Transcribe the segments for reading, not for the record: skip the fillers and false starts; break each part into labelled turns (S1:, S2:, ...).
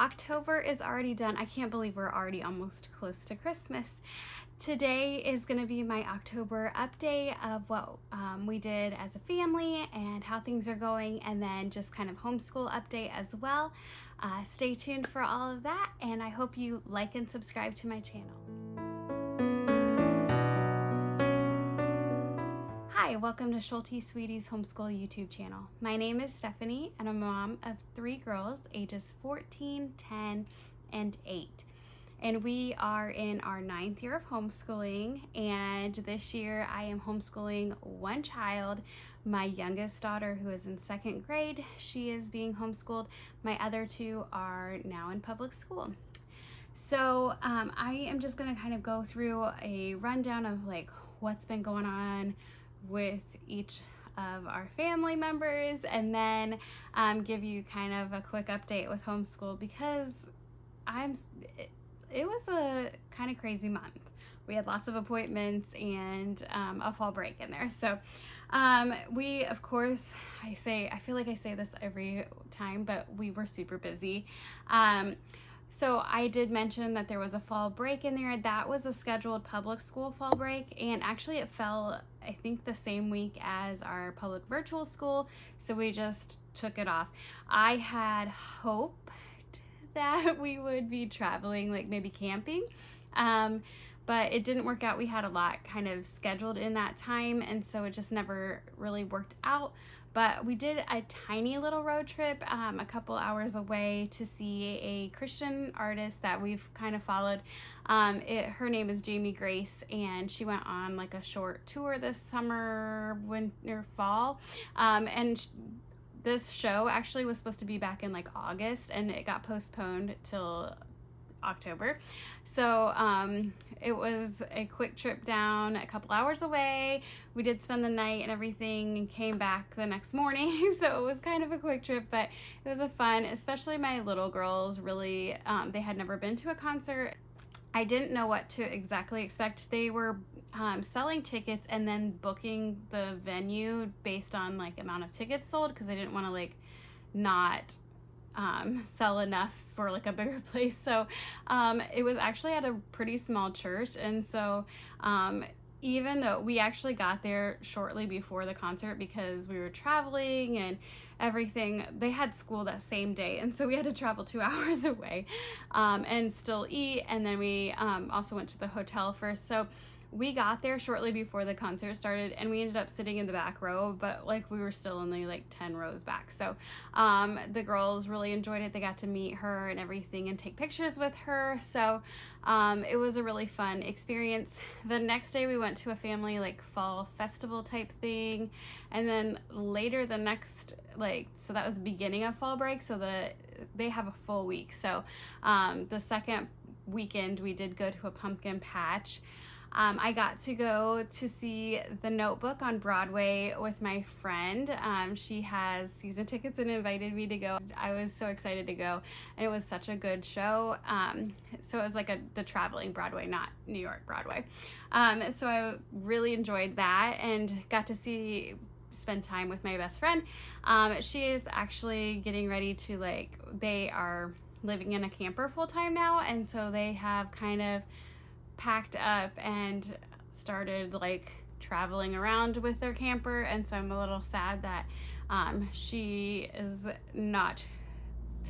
S1: October is already done. I can't believe we're already almost close to Christmas. Today is going to be my October update of what we did as a family and how things are going, and then just kind of homeschool update as well. Stay tuned for all of that, and I hope you like and subscribe to my channel. Hi, welcome to Schulte Sweetie's Homeschool YouTube channel. My name is Stephanie, and I'm a mom of 3 girls, ages 14, 10, and 8. And we are in our 9th year of homeschooling, and this year I am homeschooling one child, my youngest daughter, who is in 2nd grade. She is being homeschooled. My other 2 are now in public school. So I am just going to kind of go through a rundown of like what's been going on with each of our family members, and then give you kind of a quick update with homeschool, because it was a kind of crazy month. We had lots of appointments and a fall break in there. So we, of course, I feel like I say this every time, but we were super busy. So I did mention that there was a fall break in there. That was a scheduled public school fall break, and actually it fell, I think, the same week as our public virtual school, so we just took it off. I had hoped that we would be traveling, like maybe camping, but it didn't work out. We had a lot kind of scheduled in that time, and so it just never really worked out. But we did a tiny little road trip a couple hours away to see a Christian artist that we've kind of followed. Her name is Jamie Grace, and she went on like a short tour this summer, winter, fall. This show actually was supposed to be back in like August, and it got postponed till October. So it was a quick trip down, a couple hours away. We did spend the night and everything and came back the next morning. So it was kind of a quick trip, but it was a fun, especially my little girls really, they had never been to a concert. I didn't know what to exactly expect. They were selling tickets and then booking the venue based on like amount of tickets sold, because they didn't want to like not sell enough for like a bigger place. So it was actually at a pretty small church, and so even though we actually got there shortly before the concert because we were traveling and everything, they had school that same day, and so we had to travel 2 hours away and still eat, and then we also went to the hotel first. So we got there shortly before the concert started, and we ended up sitting in the back row, but like we were still only like 10 rows back. So the girls really enjoyed it. They got to meet her and everything and take pictures with her. So it was a really fun experience. The next day we went to a family like fall festival type thing, and then later the next, so that was the beginning of fall break, so they have a full week. So the second weekend we did go to a pumpkin patch. I got to go to see The Notebook on Broadway with my friend. She has season tickets and invited me to go. I was so excited to go, and it was such a good show. So it was like the traveling Broadway, not New York Broadway. So I really enjoyed that and got to spend time with my best friend. She is actually getting ready to they are living in a camper full time now, and so they have kind of packed up and started traveling around with their camper, and so I'm a little sad that she is not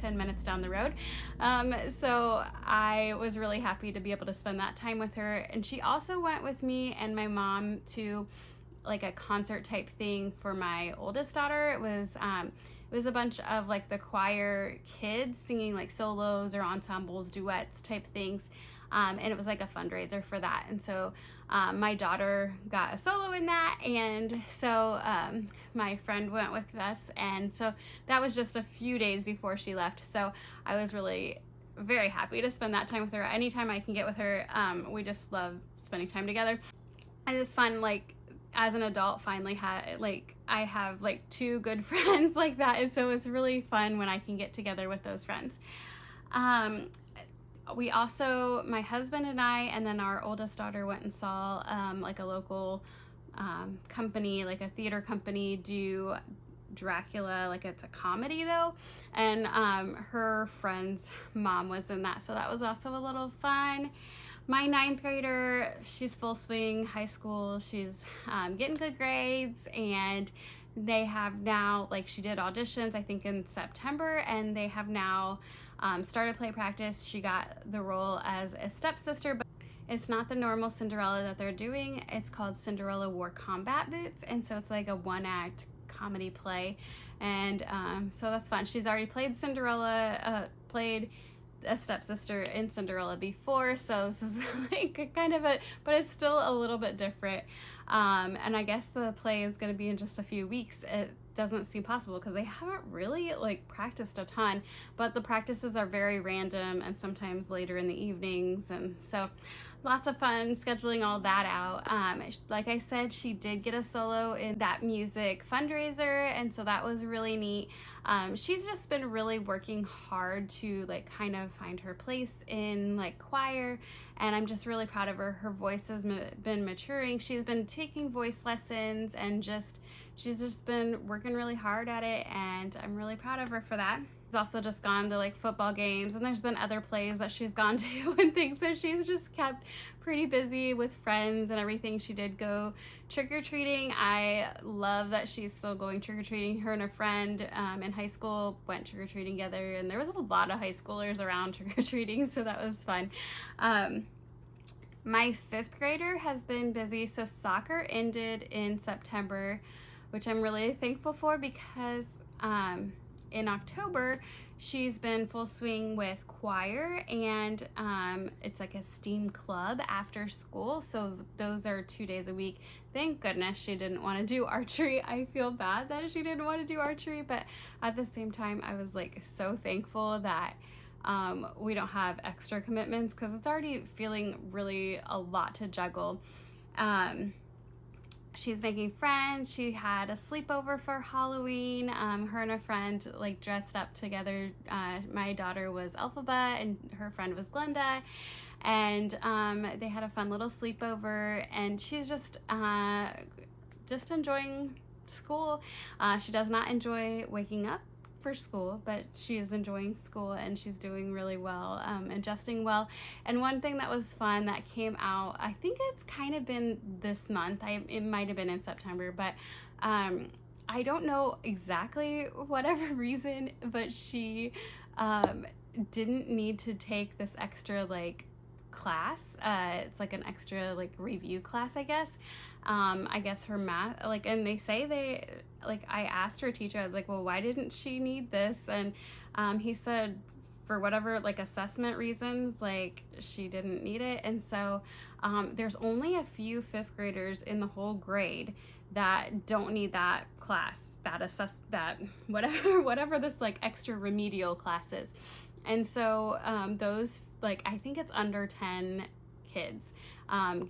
S1: 10 minutes down the road. So I was really happy to be able to spend that time with her, and she also went with me and my mom to like a concert type thing for my oldest daughter. It was a bunch of like the choir kids singing like solos or ensembles, duets type things. And it was like a fundraiser for that. And so my daughter got a solo in that. And so my friend went with us. And so that was just a few days before she left. So I was really very happy to spend that time with her. Anytime I can get with her, we just love spending time together. And it's fun, as an adult, finally I have 2 good friends like that. And so it's really fun when I can get together with those friends. We also, my husband and I, and then our oldest daughter, went and saw a local company, like a theater company, do Dracula, like it's a comedy though, and her friend's mom was in that, so that was also a little fun. My 9th grader, she's full swing high school. She's getting good grades, and they have now, like, she did auditions I think in September, and they have now started play practice. She got the role as a stepsister, but it's not the normal Cinderella that they're doing. It's called Cinderella Wore Combat Boots, and so it's like a 1-act comedy play, and so that's fun. She's already played Cinderella, played a stepsister in Cinderella before, so this is like kind of but it's still a little bit different. And I guess the play is going to be in just a few weeks. It doesn't seem possible because they haven't really like practiced a ton, but the practices are very random and sometimes later in the evenings, and so lots of fun scheduling all that out. Like I said, she did get a solo in that music fundraiser, and so that was really neat. She's just been really working hard to like kind of find her place in like choir, and I'm just really proud of her. Her voice has been maturing. She's been taking voice lessons, and she's just been working really hard at it, and I'm really proud of her for that. She's also just gone to like football games, and there's been other plays that she's gone to and things, so she's just kept pretty busy with friends and everything. She did go trick-or-treating. I love that she's still going trick-or-treating. Her and a friend in high school went trick-or-treating together, and there was a lot of high schoolers around trick-or-treating, so that was fun. My 5th grader has been busy. So soccer ended in September, which I'm really thankful for, because in October she's been full swing with choir, and it's like a STEAM club after school, so those are 2 days a week. Thank goodness she didn't want to do archery. I feel bad that she didn't want to do archery, but at the same time I was like so thankful that we don't have extra commitments, because it's already feeling really a lot to juggle. She's making friends. She had a sleepover for Halloween. Her and a friend like dressed up together. My daughter was Elphaba and her friend was Glenda, and they had a fun little sleepover, and she's just enjoying school. She does not enjoy waking up for school, but she is enjoying school, and she's doing really well, adjusting well. And one thing that was fun that came out, I think it's kind of been this month, it might have been in September, but I don't know exactly whatever reason, but she didn't need to take this extra like class. It's like an extra like review class, I guess. I guess her math, like, and they say I asked her teacher, I was like, well, why didn't she need this? And he said for whatever like assessment reasons, like she didn't need it. And so there's only a few 5th graders in the whole grade that don't need that class, that whatever this like extra remedial class is. And so those, like, I think it's under 10 kids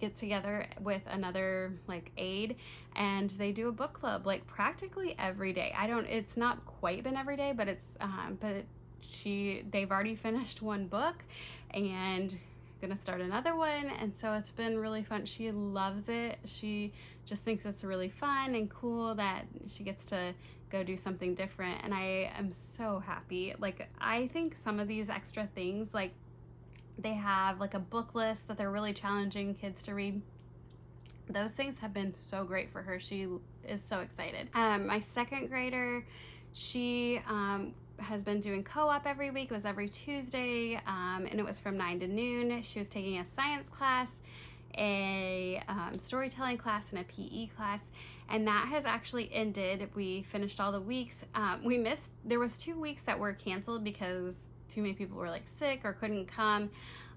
S1: get together with another like aide, and they do a book club like practically every day. It's not quite been every day, but it's they've already finished one book and gonna start another one, and so it's been really fun. She loves it. She just thinks it's really fun and cool that she gets to go do something different, and I am so happy. Like, I think some of these extra things, like they have like a book list that they're really challenging kids to read. Those things have been so great for her. She is so excited. My 2nd grader, she has been doing co-op every week. It was every Tuesday, and it was from 9 to noon. She was taking a science class, a storytelling class, and a PE class, and that has actually ended. We finished all the weeks. There was 2 weeks that were canceled because too many people were like sick or couldn't come,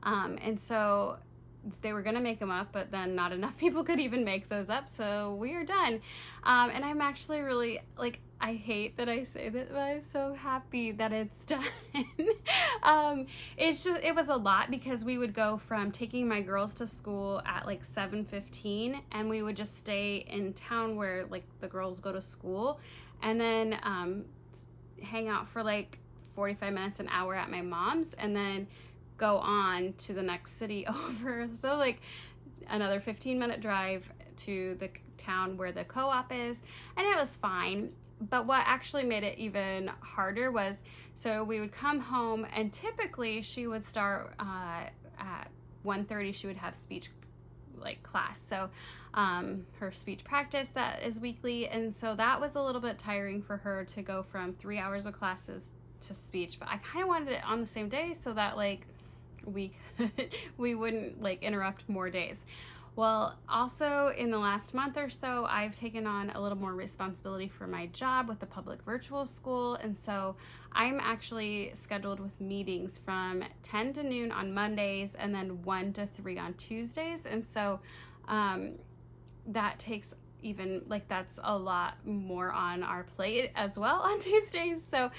S1: and so they were gonna make them up, but then not enough people could even make those up, so we are done. And I'm actually really, like, I hate that I say that, but I'm so happy that it's done. It was a lot, because we would go from taking my girls to school at like 7:15, and we would just stay in town where like the girls go to school, and then hang out for like 45 minutes, an hour at my mom's, and then go on to the next city over. So like another 15-minute drive to the town where the co-op is, and it was fine. But what actually made it even harder was, so we would come home and typically she would start at 1:30. She would have speech like class, so her speech practice that is weekly, and so that was a little bit tiring for her to go from 3 hours of classes to speech. But I kind of wanted it on the same day so that like we we wouldn't like interrupt more days. Well, also in the last month or so, I've taken on a little more responsibility for my job with the public virtual school. And so I'm actually scheduled with meetings from 10 to noon on Mondays and then 1 to 3 on Tuesdays. And so that takes even like that's a lot more on our plate as well on Tuesdays. So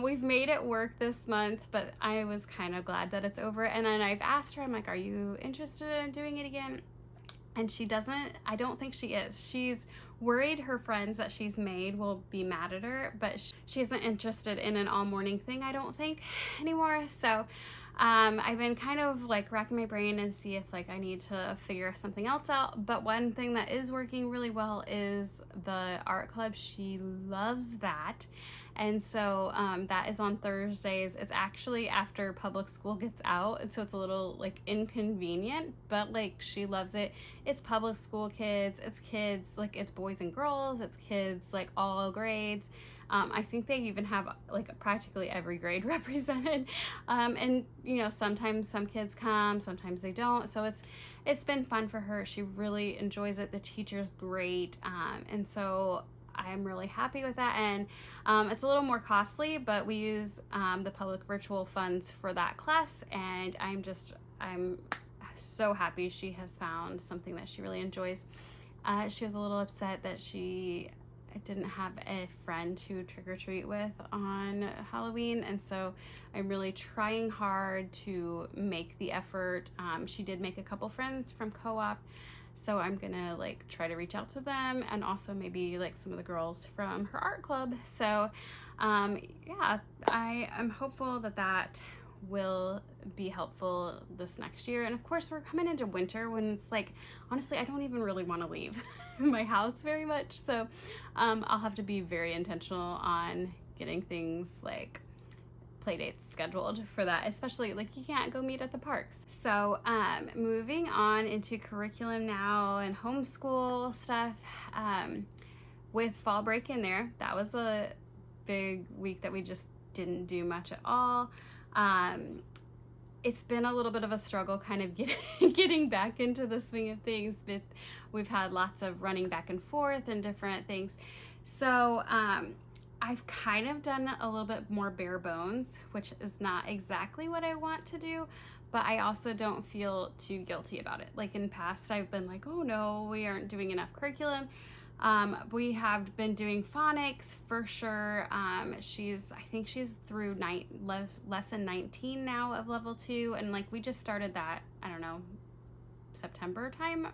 S1: we've made it work this month, but I was kind of glad that it's over. And then I've asked her, I'm like, are you interested in doing it again? And she doesn't, I don't think she is. She's worried her friends that she's made will be mad at her, but she isn't interested in an all morning thing, I don't think, anymore. So I've been kind of like racking my brain and see if like I need to figure something else out. But one thing that is working really well is the art club. She loves that. And so that is on Thursdays. It's actually after public school gets out, and so it's a little like inconvenient, but like she loves it. It's public school kids, it's kids, like it's boys and girls, it's kids like all grades. I think they even have like practically every grade represented. And you know, sometimes some kids come, sometimes they don't. So it's been fun for her. She really enjoys it. The teacher's great. And so I'm really happy with that. And it's a little more costly, but we use the public virtual funds for that class. And I'm so happy she has found something that she really enjoys. She was a little upset that she didn't have a friend to trick-or-treat with on Halloween, and so I'm really trying hard to make the effort. She did make a couple friends from co-op, so I'm gonna like try to reach out to them, and also maybe like some of the girls from her art club. So yeah, I am hopeful that will be helpful this next year. And of course we're coming into winter when it's like, honestly, I don't even really want to leave my house very much. So I'll have to be very intentional on getting things like play dates scheduled for that, especially like you can't go meet at the parks. So moving on into curriculum now and homeschool stuff, with fall break in there, that was a big week that we just didn't do much at all. It's been a little bit of a struggle kind of getting back into the swing of things. But we've had lots of running back and forth and different things. So I've kind of done a little bit more bare bones, which is not exactly what I want to do, but I also don't feel too guilty about it. Like in the past, I've been like, oh no, we aren't doing enough curriculum. We have been doing phonics for sure. I think she's through lesson 19 now of level 2. And like, we just started that, I don't know, September time,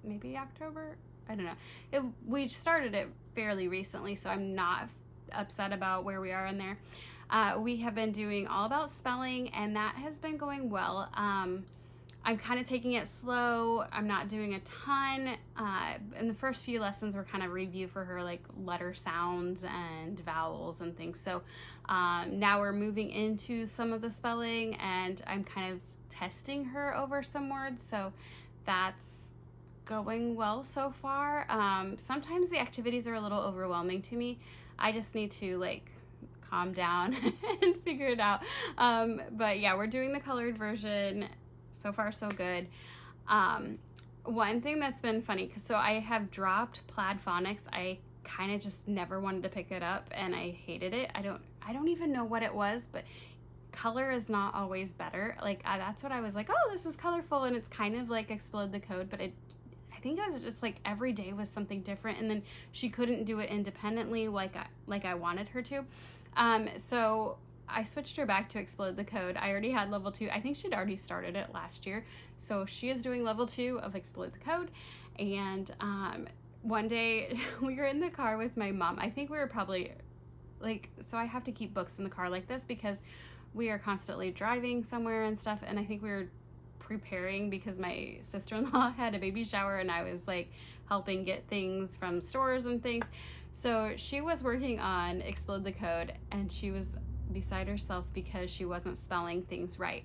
S1: maybe October. I don't know. We started it fairly recently, so I'm not upset about where we are in there. We have been doing all about spelling, and that has been going well. I'm kind of taking it slow. I'm not doing a ton. In the first few lessons were kind of review for her, like letter sounds and vowels and things. So now we're moving into some of the spelling, and I'm kind of testing her over some words. So that's going well so far. Sometimes the activities are a little overwhelming to me. I just need to like calm down and figure it out. But yeah, we're doing the colored version. So far, so good. One thing that's been funny, so I have dropped Plaid Phonics. I kind of just never wanted to pick it up, and I hated it. I don't even know what it was, but color is not always better. Like that's what I was like, oh, this is colorful, and it's kind of like Explode the Code, but I think it was just like every day was something different, and then she couldn't do it independently like I wanted her to. So I switched her back to Explode the Code. I already had level 2. I think she'd already started it last year. So she is doing level 2 of Explode the Code. And one day we were in the car with my mom. I think we were probably like, so I have to keep books in the car like this because we are constantly driving somewhere and stuff. And I think we were preparing because my sister-in-law had a baby shower and I was like helping get things from stores and things. So she was working on Explode the Code and she was beside herself because she wasn't spelling things right.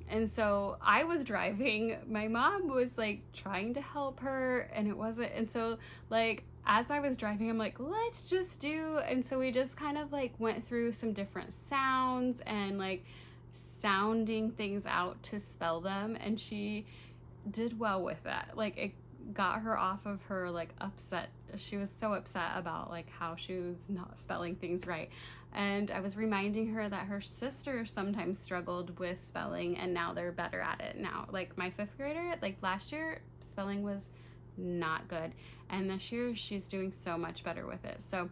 S1: And so I was driving, my mom was like trying to help her and it wasn't, and so like as I was driving, I'm like, let's just do, and so we just kind of like went through some different sounds and like sounding things out to spell them, and she did well with that. Like it got her off of her like upset. She was so upset about like how she was not spelling things right. And I was reminding her that her sister sometimes struggled with spelling and now they're better at it now. Like my 5th grader, like last year spelling was not good, and this year she's doing so much better with it. So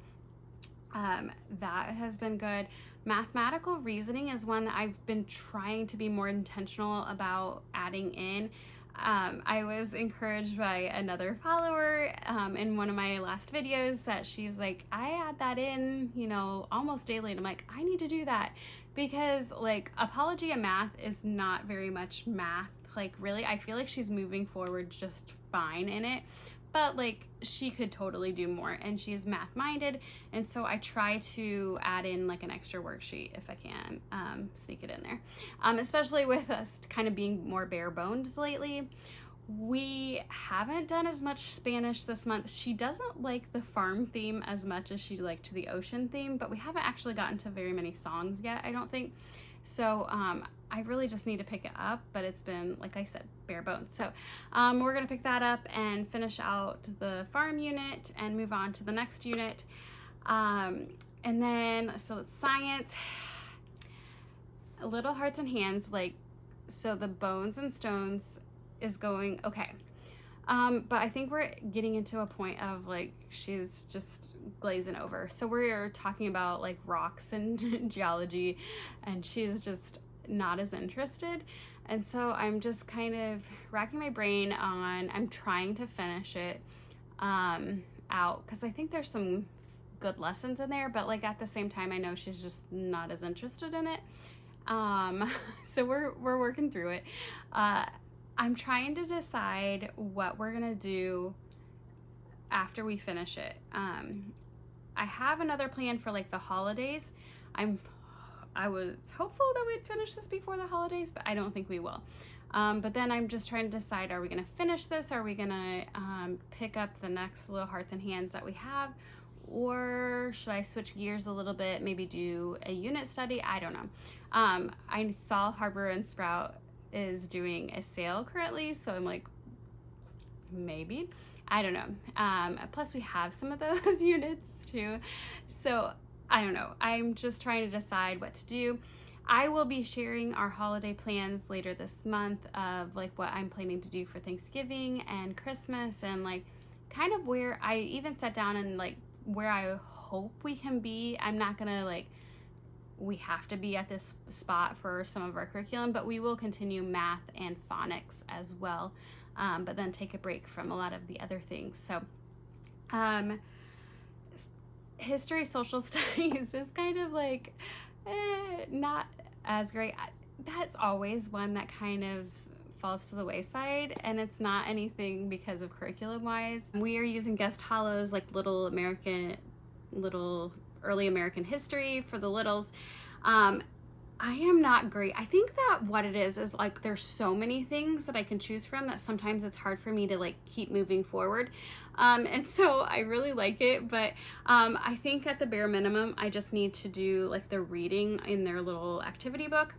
S1: that has been good. Mathematical reasoning is one that I've been trying to be more intentional about adding in. I was encouraged by another follower in one of my last videos that she was like, I add that in, you know, almost daily. And I'm like, I need to do that because like Apologia math is not very much math. Like really, I feel like she's moving forward just fine in it. But like she could totally do more, and she's math minded, and so I try to add in like an extra worksheet if I can sneak it in there, especially with us kind of being more bare bones lately. We haven't done as much Spanish this month. She doesn't like the farm theme as much as she liked the ocean theme, but we haven't actually gotten to very many songs yet, I don't think. So I really just need to pick it up, but it's been, like I said, bare bones. So we're gonna pick that up and finish out the farm unit and move on to the next unit. And then, so it's science, little hearts and hands, like, so the bones and stones is going okay. But I think we're getting into a point of like, she's just glazing over. So we're talking about like rocks and geology, and she's just not as interested. And so I'm just kind of racking my brain on, I'm trying to finish it out because I think there's some good lessons in there, but like at the same time, I know she's just not as interested in it. So we're working through it. I'm trying to decide what we're gonna do after we finish it. I have another plan for like the holidays. I was hopeful that we'd finish this before the holidays, but I don't think we will. But then I'm just trying to decide, are we gonna finish this? Are we gonna pick up the next little hearts and hands that we have? Or should I switch gears a little bit, maybe do a unit study? I don't know. I saw Harbor and Sprout is doing a sale currently, so I'm like, maybe, I don't know. Plus we have some of those units too, so I don't know. I'm just trying to decide what to do. I will be sharing our holiday plans later this month of like what I'm planning to do for Thanksgiving and Christmas, and like kind of where I even sat down and like where I hope we can be. I'm not gonna like, we have to be at this spot for some of our curriculum, but we will continue math and phonics as well, but then take a break from a lot of the other things. So history, social studies is kind of like not as great. That's always one that kind of falls to the wayside, and it's not anything because of curriculum wise. We are using guest hollows like little early American history for the littles. I am not great. I think that what it is like there's so many things that I can choose from that sometimes it's hard for me to like keep moving forward. And so I really like it, but I think at the bare minimum I just need to do like the reading in their little activity book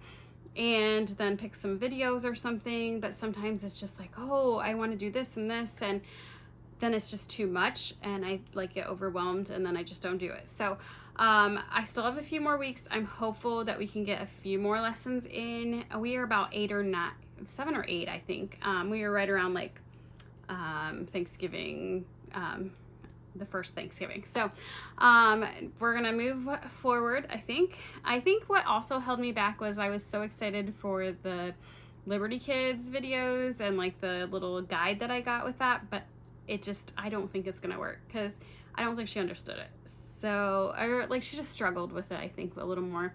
S1: and then pick some videos or something. But sometimes it's just like, oh, I want to do this and this, and then it's just too much and I like get overwhelmed and then I just don't do it. So I still have a few more weeks. I'm hopeful that we can get a few more lessons in. We are about 7 or 8, I think. We are right around like Thanksgiving, the first Thanksgiving. So we're gonna move forward, I think. I think what also held me back was I was so excited for the Liberty Kids videos and like the little guide that I got with that, but I don't think it's gonna work because I don't think she understood it. So, or like she just struggled with it, I think, a little more.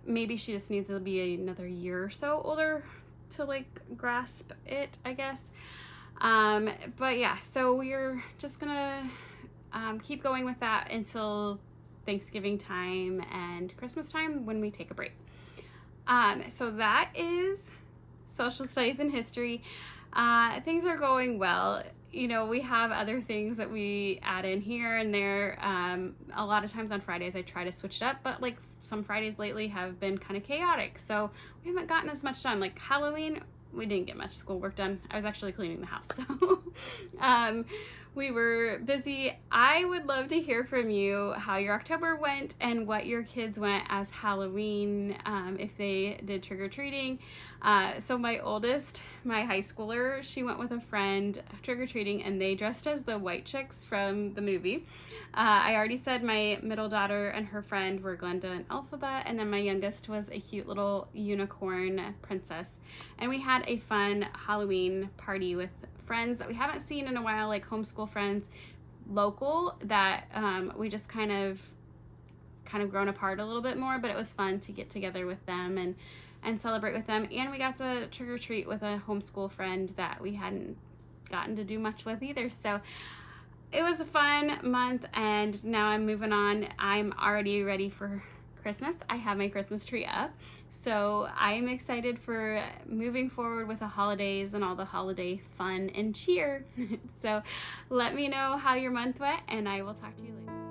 S1: Maybe she just needs to be another year or so older to like grasp it, I guess. But yeah, so we're just gonna keep going with that until Thanksgiving time and Christmas time when we take a break. So that is social studies and history. Things are going well. You know, we have other things that we add in here and there. A lot of times on Fridays I try to switch it up, but like some Fridays lately have been kind of chaotic, so we haven't gotten as much done. Like Halloween, we didn't get much schoolwork done. I was actually cleaning the house, so we were busy. I would love to hear from you how your October went and what your kids went as Halloween, if they did trick-or-treating. So my oldest, my high schooler, she went with a friend trick-or-treating, and they dressed as the white chicks from the movie. I already said my middle daughter and her friend were Glenda and Elphaba, and then my youngest was a cute little unicorn princess. And we had a fun Halloween party with friends that we haven't seen in a while, like homeschool friends, local, that we just kind of grown apart a little bit more, but it was fun to get together with them and celebrate with them. And we got to trick-or-treat with a homeschool friend that we hadn't gotten to do much with either. So it was a fun month, and now I'm moving on. I'm already ready for Christmas. I have my Christmas tree up, so I'm excited for moving forward with the holidays and all the holiday fun and cheer. So let me know how your month went, and I will talk to you later.